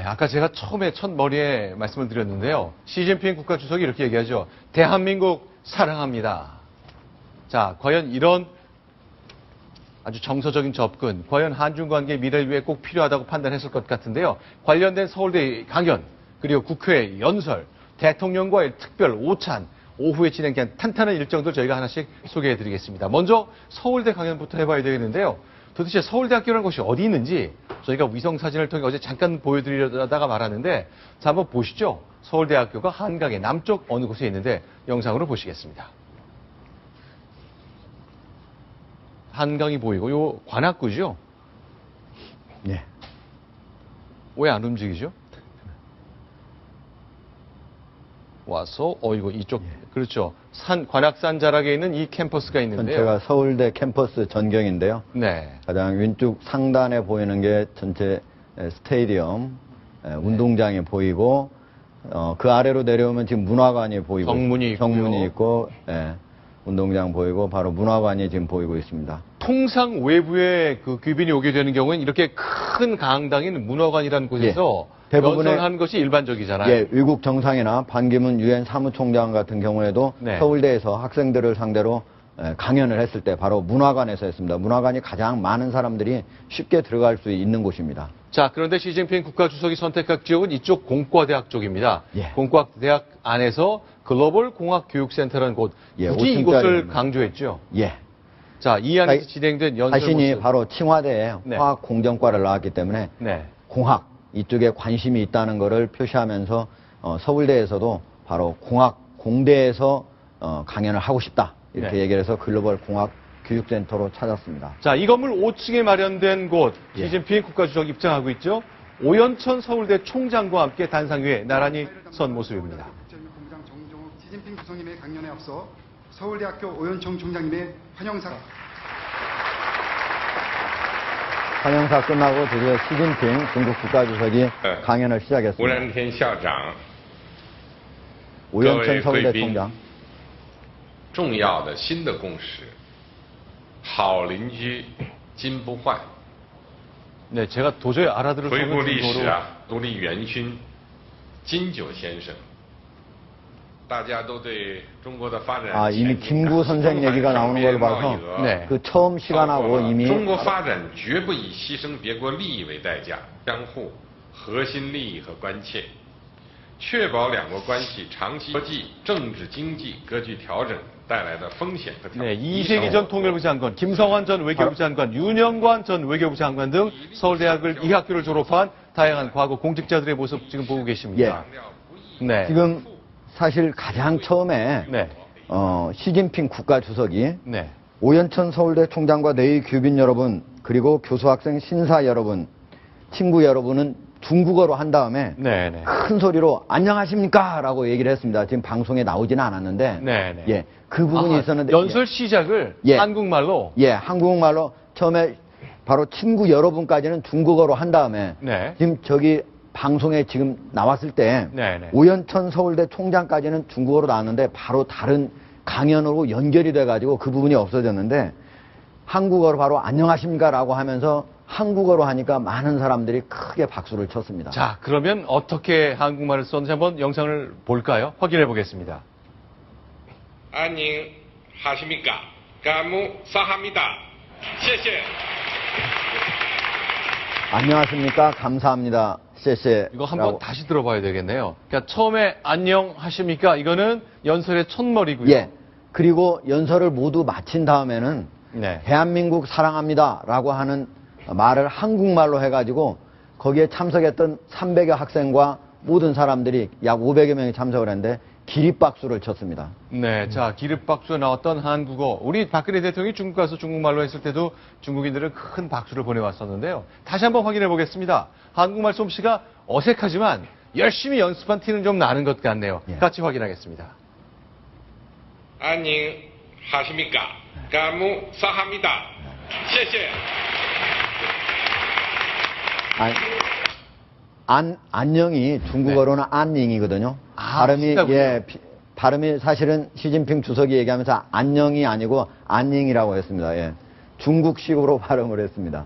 아까 제가 처음에 첫 머리에 말씀을 드렸는데요. 시진핑 국가주석이 이렇게 얘기하죠. 대한민국 사랑합니다. 자, 과연 이런 아주 정서적인 접근, 과연 한중 관계의 미래를 위해 꼭 필요하다고 판단했을 것 같은데요. 관련된 서울대 강연, 그리고 국회 연설, 대통령과의 특별 오찬, 오후에 진행된 탄탄한 일정들 저희가 하나씩 소개해드리겠습니다. 먼저 서울대 강연부터 해봐야 되겠는데요. 도대체 서울대학교라는 곳이 어디 있는지 저희가 위성사진을 통해 어제 잠깐 보여드리려다가 말았는데 자, 한번 보시죠. 서울대학교가 한강의 남쪽 어느 곳에 있는데 영상으로 보시겠습니다. 한강이 보이고 요 관악구죠? 네. 왜 안 움직이죠? 와서 이거 이쪽 그렇죠. 관악산 자락에 있는 이 캠퍼스가 있는데요. 전체가 서울대 캠퍼스 전경인데요. 네. 가장 왼쪽 상단에 보이는 게 전체 스테디엄 운동장이 보이고 그 아래로 내려오면 지금 문화관이 보이고 정문이 있고 운동장 보이고 바로 문화관이 지금 보이고 있습니다. 통상 외부에 그 귀빈이 오게 되는 경우는 이렇게 큰 강당인 문화관이라는 곳에서 연설하는 것이 일반적이잖아요. 예, 외국 정상이나 반기문 유엔 사무총장 같은 경우에도 서울대에서 학생들을 상대로 강연을 했을 때 바로 문화관에서 했습니다. 문화관이 가장 많은 사람들이 쉽게 들어갈 수 있는 곳입니다. 자, 그런데 시진핑 국가주석이 선택한 지역은 이쪽 공과대학 쪽입니다. 공과대학 안에서 글로벌 공학교육센터라는 곳, 굳이 이곳을 강조했죠. 자, 이 안에서 진행된 연설 자신이 모습. 바로 칭화대에 화학공정과를 나왔기 때문에 공학 이쪽에 관심이 있다는 것을 표시하면서 서울대에서도 바로 공학 공대에서 강연을 하고 싶다 이렇게 얘기를 해서 글로벌 공학 교육센터로 찾았습니다. 자, 이 건물 5층에 마련된 곳 시진핑 국가주석 입장하고 있죠. 오연천 서울대 총장과 함께 단상 위에 나란히 선 모습입니다. 국정원장 정종욱 시진핑 주석님의 강연에 앞서 서울대학교 오연청 총장님의 환영사 끝나고 드디어 시진핑 중국 국가주석이 강연을 시작했습니다. 우란텐校长, 오연천 서울대 총장. 重要的新的共识, 好邻居金不换. 네, 제가 도저히 알아들을 수 없는 중국어로. 回顾历史啊，独立元勋金九先生. 이미 김구 선생 얘기가 나오는 걸 봐서 그 처음 시간하고 이미 中国发展绝不以牺牲别国利益为代价，相互核心利益和关切，确保两国关系长期国际政治经济格局调整带来的风险和挑战。 이세기 전 통일부 장관, 김성환 전 외교부 장관, 윤영관 전 외교부 장관 등 서울대학을 이 학교를 졸업한 다양한 과거 공직자들의 모습 지금 보고 계십니다. 지금 사실 가장 처음에 시진핑 국가주석이 오연천 서울대 총장과 내의 교빈 여러분 그리고 교수 학생 신사 여러분 친구 여러분은 중국어로 한 다음에 큰 소리로 안녕하십니까 라고 얘기를 했습니다. 지금 방송에 나오지는 않았는데 그 부분이 있었는데 연설 시작을 한국말로 한국말로 처음에 바로 친구 여러분까지는 중국어로 한 다음에 지금 저기 방송에 지금 나왔을 때 오연천 서울대 총장까지는 중국어로 나왔는데 바로 다른 강연으로 연결이 돼가지고 그 부분이 없어졌는데 한국어로 바로 안녕하십니까 라고 하면서 한국어로 하니까 많은 사람들이 크게 박수를 쳤습니다. 자, 그러면 어떻게 한국말을 썼는지 한번 영상을 볼까요? 확인해 보겠습니다. 안녕하십니까? 감사합니다. 谢谢. 안녕하십니까? 감사합니다. 쎄쎄. 이거 한번 다시 들어봐야 되겠네요. 그러니까 처음에 안녕하십니까? 이거는 연설의 첫머리고요. 그리고 연설을 모두 마친 다음에는 대한민국 사랑합니다 라고 하는 말을 한국말로 해가지고 거기에 참석했던 300여 학생과 모든 사람들이 약 500여 명이 참석을 했는데 기립박수를 쳤습니다. 자, 기립박수에 나왔던 한국어. 우리 박근혜 대통령이 중국 가서 중국말로 했을 때도 중국인들은 큰 박수를 보내왔었는데요. 다시 한번 확인해 보겠습니다. 한국말 솜씨가 어색하지만 열심히 연습한 티는 좀 나는 것 같네요. 같이 확인하겠습니다. 안녕하십니까? 감사합니다. 谢谢. 안녕이 중국어로는 안닝이거든요. 발음이 사실은 시진핑 주석이 얘기하면서 안녕이 아니고 안닝이라고 했습니다. 중국식으로 발음을 했습니다.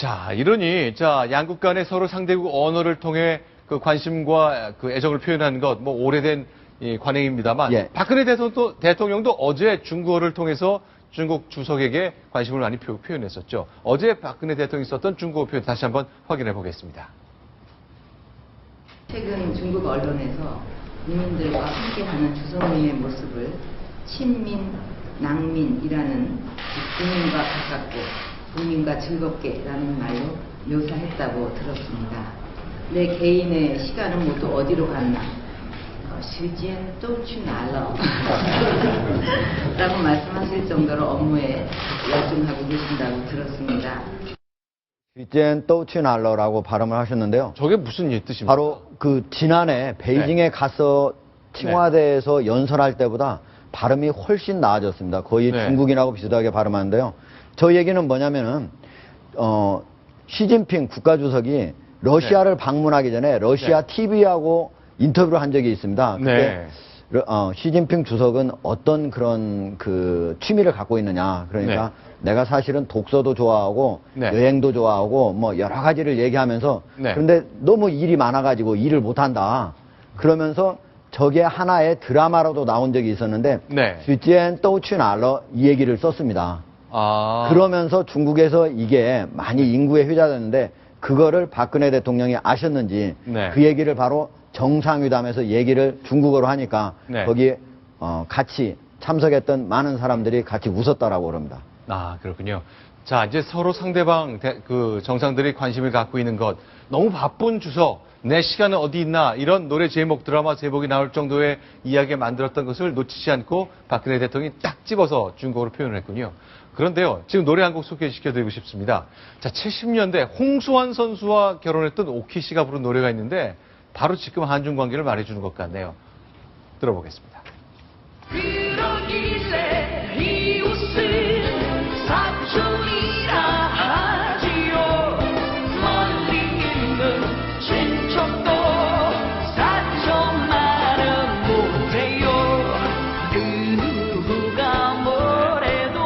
자, 이러니, 자, 양국 간에 서로 상대국 언어를 통해 그 관심과 그 애정을 표현하는 것, 뭐, 오래된 이 관행입니다만, 예. 박근혜 대통령도 어제 중국어를 통해서 중국 주석에게 관심을 많이 표현했었죠. 어제 박근혜 대통령이 썼던 중국어 표현 다시 한번 확인해 보겠습니다. 최근 중국 언론에서 국민들과 함께하는 주성민의 모습을 친민, 낭민이라는 국민과 가깝고 국민과 즐겁게라는 말로 묘사했다고 들었습니다. 내 개인의 시간은 모두 어디로 갔나? 시간 또 취날러 라고 말씀하실 정도로 업무에 열중하고 계신다고 들었습니다. 쥐젠 또취날러라고 발음을 하셨는데요. 저게 무슨 뜻입니까? 바로 그 지난해 베이징에 가서 청와대에서 연설할 때보다 발음이 훨씬 나아졌습니다. 거의 중국인하고 비슷하게 발음하는데요. 저 얘기는 뭐냐면은 시진핑 국가주석이 러시아를 방문하기 전에 러시아 TV하고 인터뷰를 한 적이 있습니다. 그때 시진핑 주석은 어떤 그런 그 취미를 갖고 있느냐. 그러니까 내가 사실은 독서도 좋아하고 여행도 좋아하고 뭐 여러 가지를 얘기하면서 그런데 너무 일이 많아가지고 일을 못한다. 그러면서 저게 하나의 드라마로도 나온 적이 있었는데 쥐젠 또취날러 이 얘기를 썼습니다. 그러면서 중국에서 이게 많이 인구에 휘둘렸는데 그거를 박근혜 대통령이 아셨는지 그 얘기를 바로 정상회담에서 얘기를 중국어로 하니까 거기에 같이 참석했던 많은 사람들이 같이 웃었다라고 그럽니다. 아, 그렇군요. 자, 이제 서로 상대방 그 정상들이 관심을 갖고 있는 것, 너무 바쁜 주석, 내 시간은 어디 있나, 이런 노래 제목, 드라마 제목이 나올 정도의 이야기 만들었던 것을 놓치지 않고 박근혜 대통령이 딱 집어서 중국어로 표현을 했군요. 그런데요, 지금 노래 한 곡 소개시켜드리고 싶습니다. 자, 70년대 홍수환 선수와 결혼했던 오키 씨가 부른 노래가 있는데 바로 지금 한중 관계를 말해주는 것 같네요. 들어보겠습니다. 그러길래 이웃은 사촌이라 하지요. 멀리 있는 친척도 사촌만은 못해요. 누가 뭐래도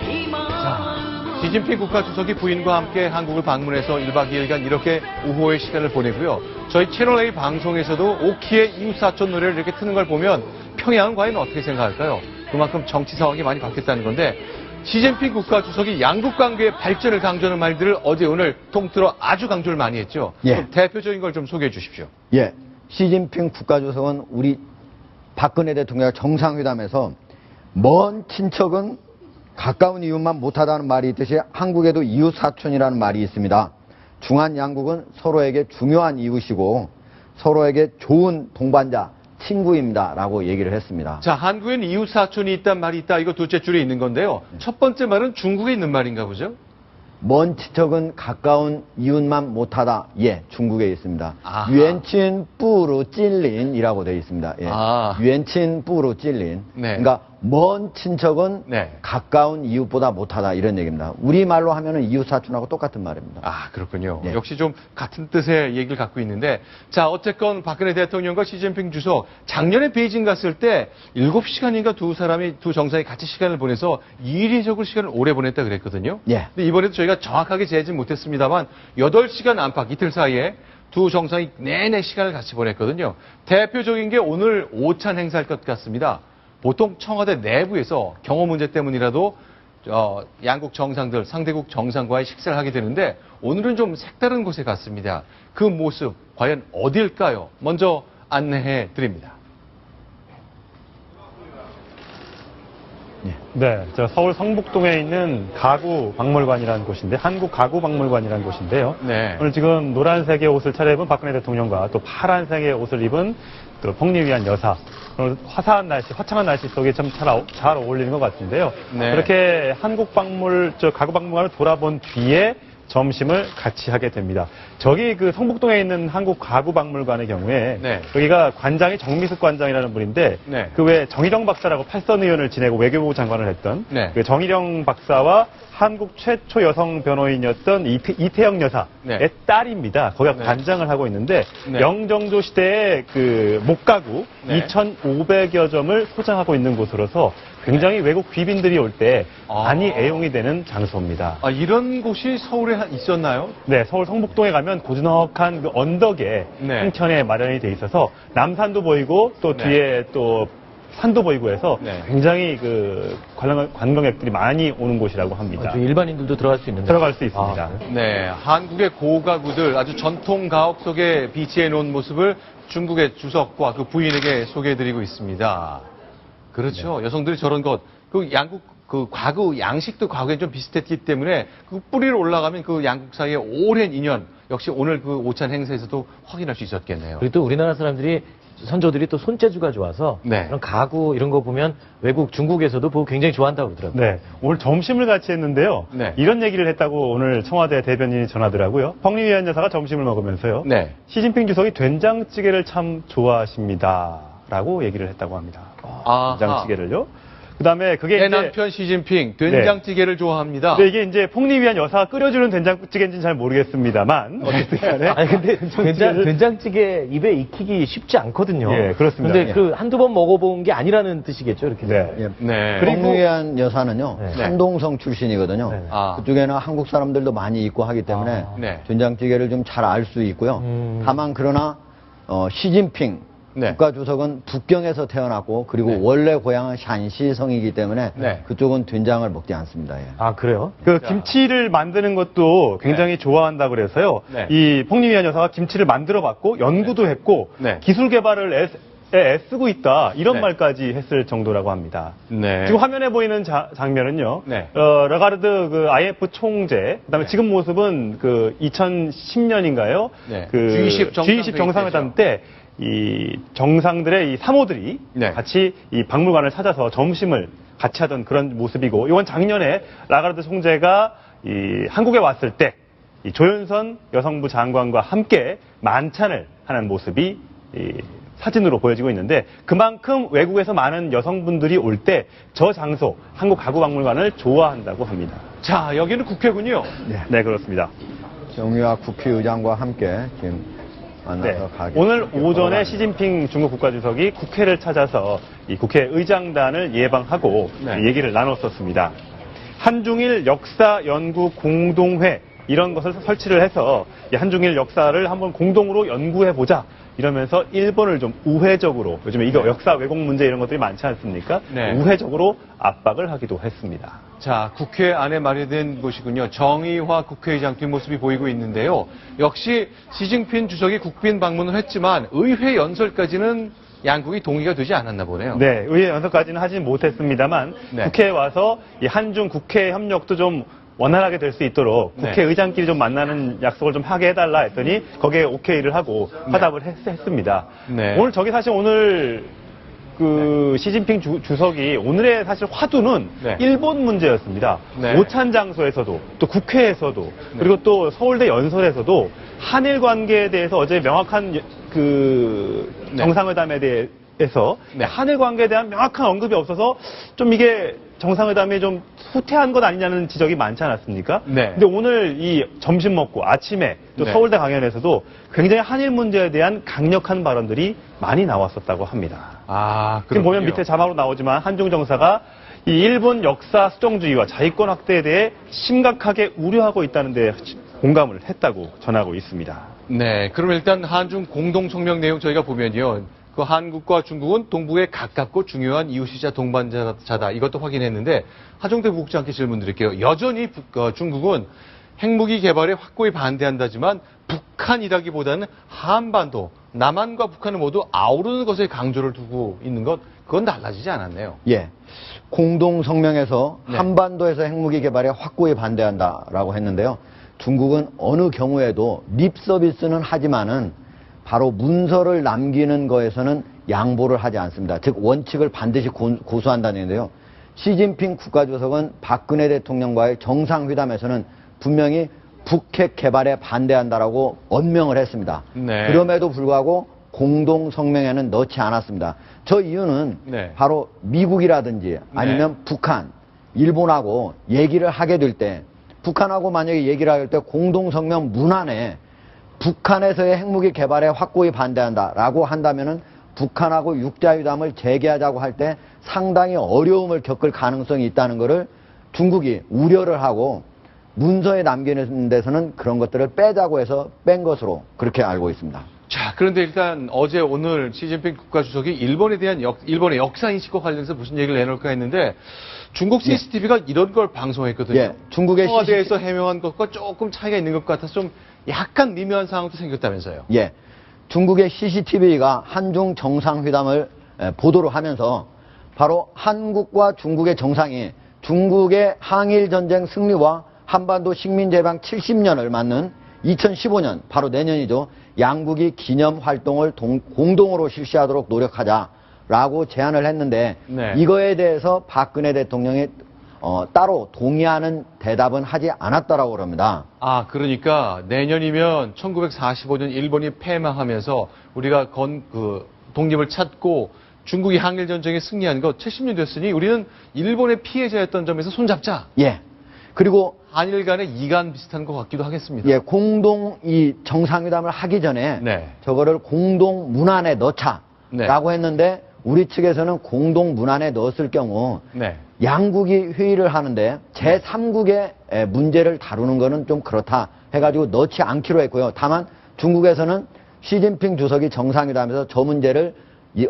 이 마음은 시진핑 국가주석이 부인과 함께 한국을 방문해서 1박 2일간 이렇게 우호의 시간을 보내고요. 저희 채널A 방송에서도 오키의 이웃사촌 노래를 이렇게 트는 걸 보면 평양은 과연 어떻게 생각할까요? 그만큼 정치 상황이 많이 바뀌었다는 건데 시진핑 국가주석이 양국 관계의 발전을 강조하는 말들을 어제 오늘 통틀어 아주 강조를 많이 했죠. 그럼 대표적인 걸 좀 소개해 주십시오. 예, 시진핑 국가주석은 우리 박근혜 대통령 정상회담에서 먼 친척은 가까운 이웃만 못하다는 말이 있듯이 한국에도 이웃사촌이라는 말이 있습니다. 중한 양국은 서로에게 중요한 이웃이고 서로에게 좋은 동반자, 친구입니다. 라고 얘기를 했습니다. 자, 한국엔 이웃사촌이 있단 말이 있다. 이거 둘째 줄에 있는 건데요. 첫 번째 말은 중국에 있는 말인가 보죠? 먼 친척은 가까운 이웃만 못하다. 예, 중국에 있습니다. 유엔친 뿌루 찔린이라고 되어 있습니다. 예. 유엔친 뿌루 찔린. 그러니까 먼 친척은 가까운 이웃보다 못하다 이런 얘기입니다. 우리말로 하면은 이웃사촌하고 똑같은 말입니다. 아, 그렇군요. 역시 좀 같은 뜻의 얘기를 갖고 있는데 자, 어쨌건 박근혜 대통령과 시진핑 주석 작년에 베이징 갔을 때 7시간인가 두 정상이 같이 시간을 보내서 이례적으로 시간을 오래 보냈다 그랬거든요. 근데 이번에도 저희가 정확하게 재지 못했습니다만 8시간 안팎 이틀 사이에 두 정상이 내내 시간을 같이 보냈거든요. 대표적인 게 오늘 오찬 행사일 것 같습니다. 보통 청와대 내부에서 경호 문제 때문이라도 양국 정상들, 상대국 정상과의 식사를 하게 되는데 오늘은 좀 색다른 곳에 갔습니다. 그 모습 과연 어딜까요? 먼저 안내해 드립니다. 네, 저 서울 성북동에 있는 가구박물관이라는 곳인데 한국 가구박물관이라는 곳인데요. 오늘 지금 노란색의 옷을 차려입은 박근혜 대통령과 또 파란색의 옷을 입은 또 폭리위한 여사, 화사한 날씨, 화창한 날씨 속에 참 잘 어울리는 것 같은데요. 그렇게 가구박물관을 돌아본 뒤에 점심을 같이 하게 됩니다. 저기 그 성북동에 있는 한국 가구박물관의 경우에 여기가 관장이 정미숙 관장이라는 분인데 그 외 정일영 박사라고 팔선 의원을 지내고 외교부 장관을 했던 그 정일영 박사와 한국 최초 여성 변호인이었던 이태영 여사의 딸입니다. 거기가 관장을 하고 있는데 영정조 시대의 그 목가구 2,500여 점을 소장하고 있는 곳으로서 굉장히 외국 귀빈들이 올 때 많이 애용이 되는 장소입니다. 아, 이런 곳이 서울에 있었나요? 네, 서울 성북동에 가면 고즈넉한 그 언덕에 네. 한켠에 마련이 돼 있어서 남산도 보이고 또 네. 뒤에 또 산도 보이고 해서 네. 굉장히 그 관광객들이 많이 오는 곳이라고 합니다. 일반인들도 들어갈 수 있는데. 들어갈 수 있습니다. 네, 한국의 고가구들 아주 전통 가옥 속에 비치해 놓은 모습을 중국의 주석과 그 부인에게 소개해드리고 있습니다. 그렇죠. 여성들이 저런 것, 그 양국 그 과거 양식도 과거에 좀 비슷했기 때문에 그 뿌리를 올라가면 그 양국 사이의 오랜 인연 역시 오늘 그 오찬 행사에서도 확인할 수 있었겠네요. 그리고 또 우리나라 사람들이 선조들이 또 손재주가 좋아서 네. 그런 가구 이런 거 보면 외국 중국에서도 보고 굉장히 좋아한다고 그러더라고요. 네, 오늘 점심을 같이 했는데요. 네. 이런 얘기를 했다고 오늘 청와대 대변인이 전하더라고요. 펑리위안 여사가 점심을 먹으면서요. 네. 시진핑 주석이 된장찌개를 참 좋아하십니다라고 얘기를 했다고 합니다. 아하. 된장찌개를요. 그다음에 그게 내 이제 남편 시진핑 된장찌개를 좋아합니다. 근데 이게 이제 펑리위안 여사가 끓여주는 된장찌개인지는 잘 모르겠습니다만 어쨌든 간에 아니 근데 된장찌개 입에 익히기 쉽지 않거든요. 예, 그렇습니다. 근데 예. 그 한두 번 먹어본 게 아니라는 뜻이겠죠, 이렇게. 네. 예. 네. 그리고 홍유한 여사는요, 네. 산동성 출신이거든요. 네. 아. 그쪽에는 한국 사람들도 많이 있고 하기 때문에 네. 된장찌개를 좀 잘 알 수 있고요. 다만 그러나 시진핑 네. 국가주석은 북경에서 태어났고 그리고 네. 원래 고향은 샨시성이기 때문에 네. 그쪽은 된장을 먹지 않습니다. 예. 아, 그래요? 그 김치를 만드는 것도 굉장히 좋아한다 그래서요. 네. 이 펑리위안 여사가 김치를 만들어봤고 연구도 했고 네. 기술 개발을 애쓰고 있다 이런 네. 말까지 했을 정도라고 합니다. 네. 지금 화면에 보이는 장면은요. 네. 라가르드 그 IF 총재, 그다음에 네. 지금 모습은 그 2010년인가요? 네. 그 G20 정상회담 때 이 정상들의 이 사모들이 네. 같이 이 박물관을 찾아서 점심을 같이 하던 그런 모습이고, 이건 작년에 라가르드 총재가 이 한국에 왔을 때 이 조윤선 여성부 장관과 함께 만찬을 하는 모습이 이 사진으로 보여지고 있는데, 그만큼 외국에서 많은 여성분들이 올 때 저 장소 한국 가구박물관을 좋아한다고 합니다. 자, 여기는 국회군요. 네, 그렇습니다. 정유아 국회의장과 함께 지금 만나서 네. 가겠습니다. 오늘 오전에 시진핑 중국 국가주석이 국회를 찾아서 이 국회의장단을 예방하고 네. 얘기를 나눴었습니다. 한중일 역사 연구 공동회 이런 것을 설치를 해서 이 한중일 역사를 한번 공동으로 연구해 보자 이러면서 일본을 좀 우회적으로, 요즘에 이거 역사 왜곡 문제 이런 것들이 많지 않습니까? 네. 우회적으로 압박을 하기도 했습니다. 자, 국회 안에 마련된 곳이군요. 정의화 국회의장 뒷모습이 보이고 있는데요. 역시 시진핑 주석이 국빈 방문을 했지만 의회 연설까지는 양국이 동의가 되지 않았나 보네요. 네, 의회 연설까지는 하지 못했습니다만 네. 국회에 와서 이 한중 국회 협력도 좀 원활하게 될 수 있도록 네. 국회의장끼리 좀 만나는 약속을 좀 하게 해달라 했더니 거기에 오케이를 하고 화답을 했습니다. 네. 오늘 저기 사실 오늘 그 시진핑 주석이 오늘의 사실 화두는 네. 일본 문제였습니다. 네. 오찬 장소에서도 또 국회에서도 그리고 또 서울대 연설에서도 한일 관계에 대해서 어제 명확한 그 네. 정상회담에 대해서 네. 한일 관계에 대한 명확한 언급이 없어서 좀 이게 정상회담이 좀 후퇴한 것 아니냐는 지적이 많지 않았습니까? 네. 근데 오늘 이 점심 먹고 아침에 또 네. 서울대 강연에서도 굉장히 한일 문제에 대한 강력한 발언들이 많이 나왔었다고 합니다. 아, 지금 보면 그렇군요. 밑에 자막으로 나오지만 한중 정사가 이 일본 역사 수정주의와 자위권 확대에 대해 심각하게 우려하고 있다는 데 공감을 했다고 전하고 있습니다. 네, 그럼 일단 한중 공동 성명 내용 저희가 보면요. 그 한국과 중국은 동북에 가깝고 중요한 이웃이자 동반자다. 이것도 확인했는데 하정대 부국장께 질문 드릴게요. 여전히 중국은 핵무기 개발에 확고히 반대한다지만 북한이라기보다는 한반도, 남한과 북한을 모두 아우르는 것에 강조를 두고 있는 것, 그건 달라지지 않았네요. 예. 공동 성명에서 네. 한반도에서 핵무기 개발에 확고히 반대한다라고 했는데요. 중국은 어느 경우에도 립 서비스는 하지만은 바로 문서를 남기는 거에서는 양보를 하지 않습니다. 즉 원칙을 반드시 고수한다는 건데요. 시진핑 국가주석은 박근혜 대통령과의 정상회담에서는 분명히 북핵 개발에 반대한다라고 언명을 했습니다. 네. 그럼에도 불구하고 공동 성명에는 넣지 않았습니다. 저 이유는 네. 바로 미국이라든지 아니면 북한, 일본하고 얘기를 하게 될 때, 북한하고 만약에 얘기를 할 때 공동 성명 문안에 북한에서의 핵무기 개발에 확고히 반대한다라고 한다면은 북한하고 육자회담을 재개하자고 할 때 상당히 어려움을 겪을 가능성이 있다는 것을 중국이 우려를 하고 문서에 남기는 데서는 그런 것들을 빼자고 해서 뺀 것으로 그렇게 알고 있습니다. 자, 그런데 일단 어제 오늘 시진핑 국가주석이 일본에 대한 일본의 역사인식과 관련해서 무슨 얘기를 내놓을까 했는데 중국 CCTV가 이런 걸 방송했거든요. 예, 중국의 청와대에서 해명한 것과 조금 차이가 있는 것 같아서 좀 약간 미묘한 상황도 생겼다면서요. 예, 중국의 CCTV가 한중 정상회담을 보도를 하면서 바로 한국과 중국의 정상이 중국의 항일전쟁 승리와 한반도 식민재방 70년을 맞는 2015년, 바로 내년이죠. 양국이 기념 활동을 공동으로 실시하도록 노력하자라고 제안을 했는데 네. 이거에 대해서 박근혜 대통령이 따로 동의하는 대답은 하지 않았다라고 그럽니다. 아, 그러니까 내년이면 1945년 일본이 패망하면서 우리가 독립을 찾고 중국이 항일전쟁에 승리한 거 70년 됐으니 우리는 일본의 피해자였던 점에서 손잡자. 예. 그리고 한일 간의 이간 비슷한 것 같기도 하겠습니다. 예, 공동 이 정상회담을 하기 전에 네. 저거를 공동 문안에 넣자라고 네. 했는데 우리 측에서는 공동 문안에 넣었을 경우 네. 양국이 회의를 하는데 제3국의 문제를 다루는 거는 좀 그렇다 해가지고 넣지 않기로 했고요. 다만 중국에서는 시진핑 주석이 정상회담에서 저 문제를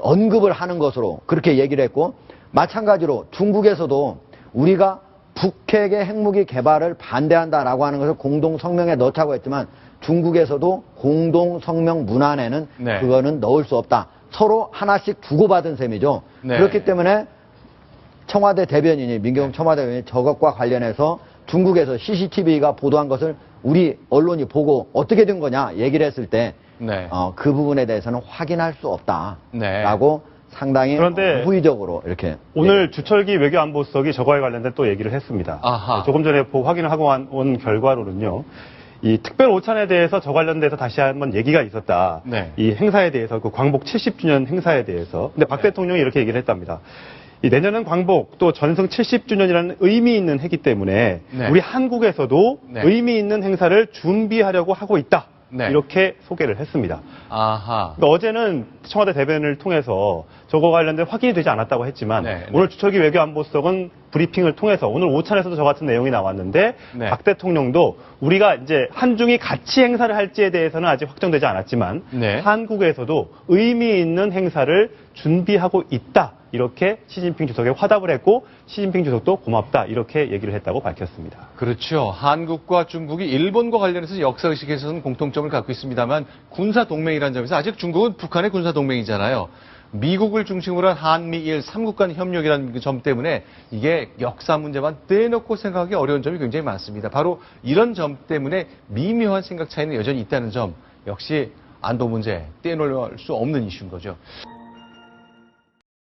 언급을 하는 것으로 그렇게 얘기를 했고 마찬가지로 중국에서도 우리가 북핵의 핵무기 개발을 반대한다라고 하는 것을 공동 성명에 넣자고 했지만 중국에서도 공동 성명 문안에는 네. 그거는 넣을 수 없다. 서로 하나씩 주고받은 셈이죠. 네. 그렇기 때문에 청와대 대변인이 민경훈 청와대 대변인이 저것과 관련해서 중국에서 CCTV가 보도한 것을 우리 언론이 보고 어떻게 된 거냐 얘기를 했을 때 네. 그 부분에 대해서는 확인할 수 없다라고 네. 상당히 그런데 후의적으로 이렇게 오늘 주철기 외교안보수석이 저거에 관련된 또 얘기를 했습니다. 아하. 조금 전에 확인을 하고 온 결과로는요. 이 특별 오찬에 대해서 저 관련돼서 다시 한번 얘기가 있었다. 네. 이 행사에 대해서 그 광복 70주년 행사에 대해서. 근데 박 대통령이 이렇게 얘기를 했답니다. 이 내년은 광복 또 전승 70주년이라는 의미 있는 해기 때문에 네. 우리 한국에서도 네. 의미 있는 행사를 준비하려고 하고 있다. 네. 이렇게 소개를 했습니다. 아하. 그러니까 어제는 청와대 대변인을 통해서 저거 관련된 확인이 되지 않았다고 했지만 네, 네. 오늘 주철기 외교안보수석은 브리핑을 통해서 오늘 오찬에서도 저 같은 내용이 나왔는데 네. 박 대통령도 우리가 이제 한중이 같이 행사를 할지에 대해서는 아직 확정되지 않았지만 네. 한국에서도 의미 있는 행사를 준비하고 있다. 이렇게 시진핑 주석에 화답을 했고 시진핑 주석도 고맙다 이렇게 얘기를 했다고 밝혔습니다. 그렇죠. 한국과 중국이 일본과 관련해서 역사의식에서는 공통점을 갖고 있습니다만 군사동맹이라는 점에서 아직 중국은 북한의 군사동맹이잖아요. 미국을 중심으로 한 한미일 3국 간 협력이라는 점 때문에 이게 역사 문제만 떼놓고 생각하기 어려운 점이 굉장히 많습니다. 바로 이런 점 때문에 미묘한 생각 차이는 여전히 있다는 점 역시 안보 문제 떼놓을 수 없는 이슈인 거죠.